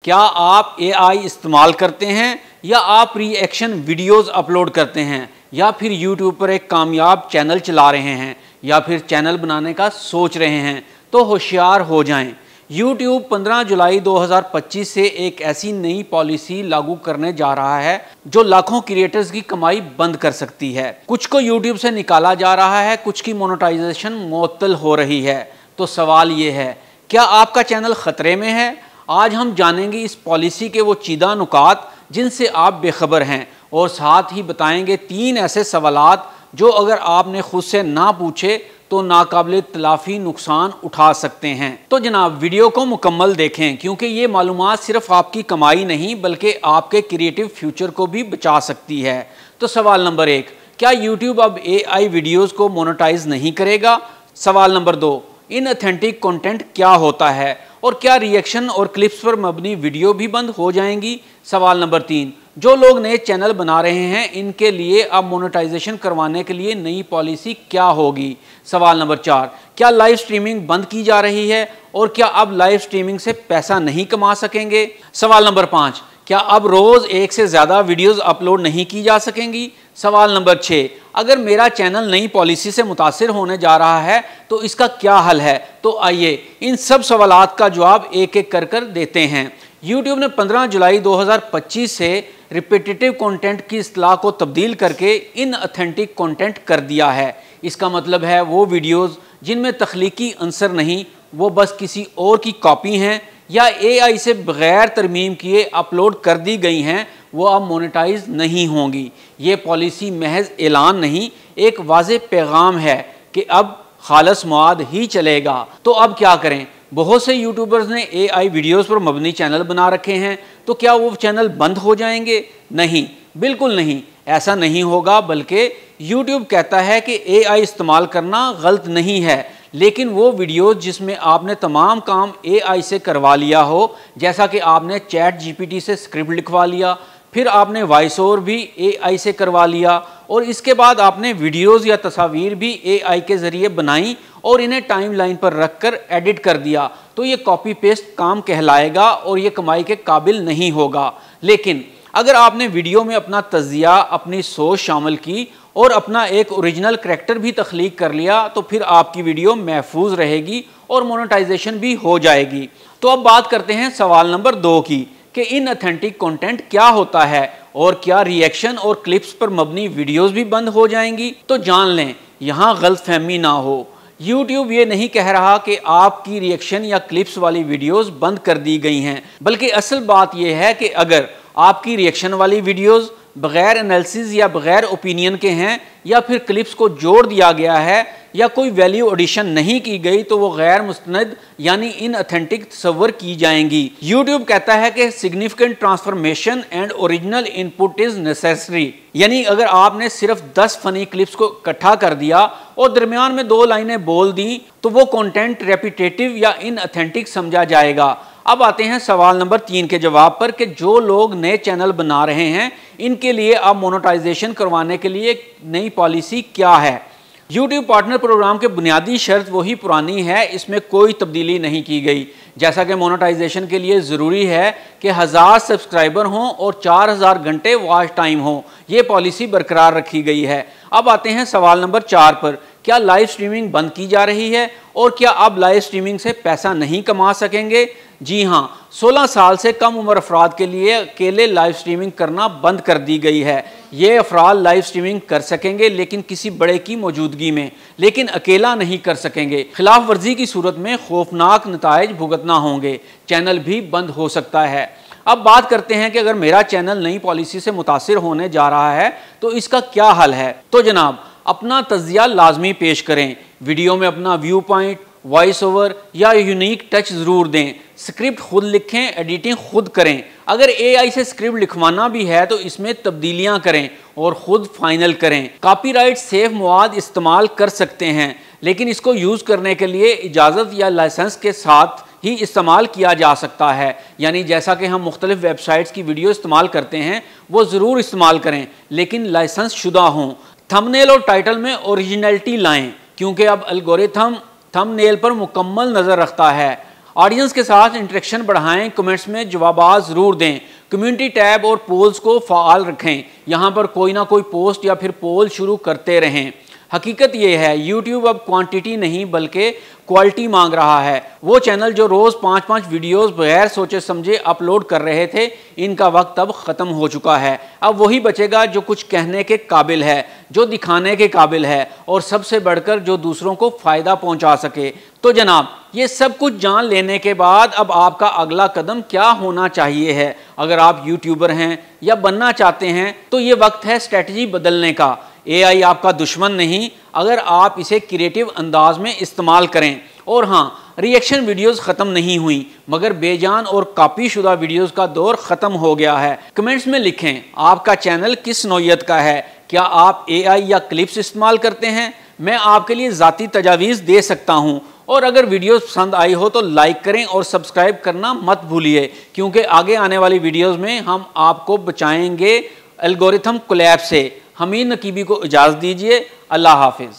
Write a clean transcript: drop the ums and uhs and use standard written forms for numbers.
क्या आप AI इस्तेमाल करते हैं या आप रिएक्शन वीडियोस अपलोड करते हैं या फिर YouTube पर एक कामयाब चैनल चला रहे हैं या फिर चैनल बनाने का सोच रहे हैं, तो होशियार हो जाएं। YouTube 15 जुलाई 2025 से एक ऐसी नई पॉलिसी लागू करने जा रहा है जो लाखों क्रिएटर्स की कमाई बंद कर सकती है। कुछ को YouTube से निकाला जा रहा है, कुछ की मोनेटाइजेशन मुअत्तल हो रही है। तो सवाल ये है, क्या आपका चैनल खतरे में है? आज हम जानेंगे इस पॉलिसी के वो चीदा नुकात जिनसे आप बेखबर हैं और साथ ही बताएंगे 3 ऐसे सवालात जो अगर आपने खुद से ना पूछे तो नाकाबिल तलाफी नुकसान उठा सकते हैं। तो जनाब, वीडियो को मुकम्मल देखें क्योंकि ये मालूमात सिर्फ आपकी कमाई नहीं बल्कि आपके क्रिएटिव फ्यूचर को भी बचा सकती है। तो सवाल नंबर 1, क्या YouTube अब AI वीडियोस को मोनेटाइज नहीं करेगा? सवाल नंबर 2, इनऑथेंटिक कंटेंट क्या होता है और क्या रिएक्शन और क्लिप्स पर मबनी वीडियो भी बंद हो जाएंगी? सवाल नंबर 3, जो लोग नए चैनल बना रहे हैं इनके लिए अब मोनेटाइजेशन करवाने के लिए नई पॉलिसी क्या होगी? सवाल नंबर 4, क्या लाइव स्ट्रीमिंग बंद की जा रही है और क्या अब लाइव स्ट्रीमिंग से पैसा नहीं कमा सकेंगे? सवाल नंबर 5, क्या अब रोज 1 से ज़्यादा वीडियोस अपलोड नहीं की जा सकेंगी? सवाल नंबर 6, अगर मेरा चैनल नई पॉलिसी से मुतासिर होने जा रहा है तो इसका क्या हल है? तो आइए इन सब सवालात का जवाब एक एक कर देते हैं। YouTube ने 15 जुलाई 2025 से रिपीटेटिव कंटेंट की इस्तिलाह को तब्दील करके इनऑथेंटिक कंटेंट कर दिया है। इसका मतलब है वो वीडियोस जिनमें तख्लीकी अंसर नहीं, वो बस किसी और की कॉपी हैं या AI से बगैर तरमीम किए अपलोड कर दी गई हैं, वो अब मोनेटाइज नहीं होंगी। ये पॉलिसी महज ऐलान नहीं, एक वाज़े पैगाम है कि अब खालस मवाद ही चलेगा। तो अब क्या करें? बहुत से यूट्यूबर्स ने AI वीडियोस पर मबनी चैनल बना रखे हैं, तो क्या वो चैनल बंद हो जाएंगे? नहीं, बिल्कुल नहीं, ऐसा नहीं होगा। बल्कि YouTube कहता है कि AI इस्तेमाल करना गलत नहीं है, लेकिन वो वीडियोस जिसमें आपने तमाम काम AI से करवा लिया हो, जैसा कि आपने ChatGPT से स्क्रिप्ट लिखवा लिया, फिर आपने वॉइस ओवर भी AI से करवा लिया और इसके बाद आपने वीडियोस या तस्वीर भी AI के ज़रिए बनाई और इन्हें टाइमलाइन पर रखकर एडिट कर दिया, तो ये कॉपी पेस्ट काम कहलाएगा और ये कमाई के काबिल नहीं होगा। लेकिन अगर आपने वीडियो में अपना तज़िया, अपनी सोच शामिल की और अपना एक ओरिजिनल करैक्टर भी तख्लीक कर लिया, तो फिर आपकी वीडियो महफूज रहेगी और मोनेटाइजेशन भी हो जाएगी। तो अब बात करते हैं सवाल नंबर 2 की कि इनऑथेंटिक कंटेंट क्या होता है और क्या रिएक्शन और क्लिप्स पर मबनी वीडियोस भी बंद हो जाएंगी? तो जान लें, यहाँ गलतफहमी ना हो। YouTube ये नहीं कह रहा कि आपकी रिएक्शन या क्लिप्स वाली वीडियोस बंद कर दी गई हैं, बल्कि असल बात यह है कि अगर आपकी रिएक्शन वाली वीडियोस बगैर एनालिसिस या बगैर ओपिनियन के हैं या फिर क्लिप्स को जोड़ दिया गया है या कोई वैल्यू एडिशन नहीं की गई, तो वो गैर मुस्तनद यानी इनऑथेंटिक तस्वर की जाएंगी। YouTube कहता है कि significant transformation and original input is necessary, यानी अगर आपने सिर्फ 10 फनी क्लिप्स को इकट्ठा कर दिया और दरमियान में 2 लाइनें बोल दी तो वो कंटेंट रेपिटेटिव या इनऑथेंटिक समझा जाएगा। अब आते हैं सवाल नंबर 3 के जवाब पर कि जो लोग नए चैनल बना रहे हैं इनके लिए अब मोनेटाइजेशन करवाने के लिए नई पॉलिसी क्या है? YouTube पार्टनर प्रोग्राम के बुनियादी शर्त वही पुरानी है, इसमें कोई तब्दीली नहीं की गई। जैसा कि मोनेटाइजेशन के लिए ज़रूरी है कि 1000 सब्सक्राइबर हों और 4000 घंटे वॉच टाइम हो, ये पॉलिसी बरकरार रखी गई है। अब आते हैं सवाल नंबर 4 पर, क्या लाइव स्ट्रीमिंग बंद की जा रही है और क्या अब लाइव स्ट्रीमिंग से पैसा नहीं कमा सकेंगे? जी हाँ, 16 साल से कम उम्र अफराद के लिए अकेले लाइव स्ट्रीमिंग करना बंद कर दी गई है। ये अफराद लाइव स्ट्रीमिंग कर सकेंगे लेकिन किसी बड़े की मौजूदगी में, लेकिन अकेला नहीं कर सकेंगे। खिलाफ वर्जी की सूरत में खौफनाक नताइज भुगतना होंगे, चैनल भी बंद हो सकता है। अब बात करते हैं कि अगर मेरा चैनल नई पॉलिसी से मुतासिर होने जा रहा है तो इसका क्या हल है? तो जनाब, अपना तज़िया लाजमी पेश करें, वीडियो में अपना व्यू पॉइंट, वॉइस ओवर या यूनिक टच ज़रूर दें, स्क्रिप्ट खुद लिखें, एडिटिंग खुद करें। अगर AI से स्क्रिप्ट लिखवाना भी है तो इसमें तब्दीलियां करें और ख़ुद फाइनल करें। कॉपीराइट सेफ मवाद इस्तेमाल कर सकते हैं, लेकिन इसको यूज़ करने के लिए इजाज़त या लाइसेंस के साथ ही इस्तेमाल किया जा सकता है। यानी जैसा कि हम मुख्तलिफ वेबसाइट्स की वीडियो इस्तेमाल करते हैं वो ज़रूर इस्तेमाल करें, लेकिन लाइसेंस शुदा हों। थंबनेल और टाइटल में ओरिजिनलिटी लाएं, क्योंकि अब एल्गोरिथम थंबनेल पर मुकम्मल नज़र रखता है। ऑडियंस के साथ इंटरेक्शन बढ़ाएं, कमेंट्स में जवाब ज़रूर दें, कम्युनिटी टैब और पोल्स को फ़ाल रखें, यहाँ पर कोई ना कोई पोस्ट या फिर पोल शुरू करते रहें। हकीकत ये है YouTube अब क्वांटिटी नहीं बल्कि क्वालिटी मांग रहा है। वो चैनल जो रोज़ 5-5 वीडियोस बगैर सोचे समझे अपलोड कर रहे थे, इनका वक्त अब ख़त्म हो चुका है। अब वही बचेगा जो कुछ कहने के काबिल है, जो दिखाने के काबिल है और सबसे बढ़कर जो दूसरों को फ़ायदा पहुंचा सके। तो जनाब, ये सब कुछ जान लेने के बाद अब आपका अगला कदम क्या होना चाहिए है? अगर आप यूट्यूबर हैं या बनना चाहते हैं तो ये वक्त है स्ट्रेटजी बदलने का। AI आपका दुश्मन नहीं, अगर आप इसे क्रिएटिव अंदाज में इस्तेमाल करें। और हाँ, रिएक्शन वीडियोस ख़त्म नहीं हुई, मगर बेजान और कॉपी शुदा वीडियोस का दौर ख़त्म हो गया है। कमेंट्स में लिखें आपका चैनल किस नौइयत का है, क्या आप AI या क्लिप्स इस्तेमाल करते हैं? मैं आपके लिए ज़ाती तजावीज़ दे सकता हूँ। और अगर वीडियोस पसंद आई हो तो लाइक करें और सब्सक्राइब करना मत भूलिए, क्योंकि आगे आने वाली वीडियोज़ में हम आपको बचाएंगे एल्गोरिथम कोलैप्स से। हमीद नकीबी को इजाज़त दीजिए। अल्लाह हाफिज़।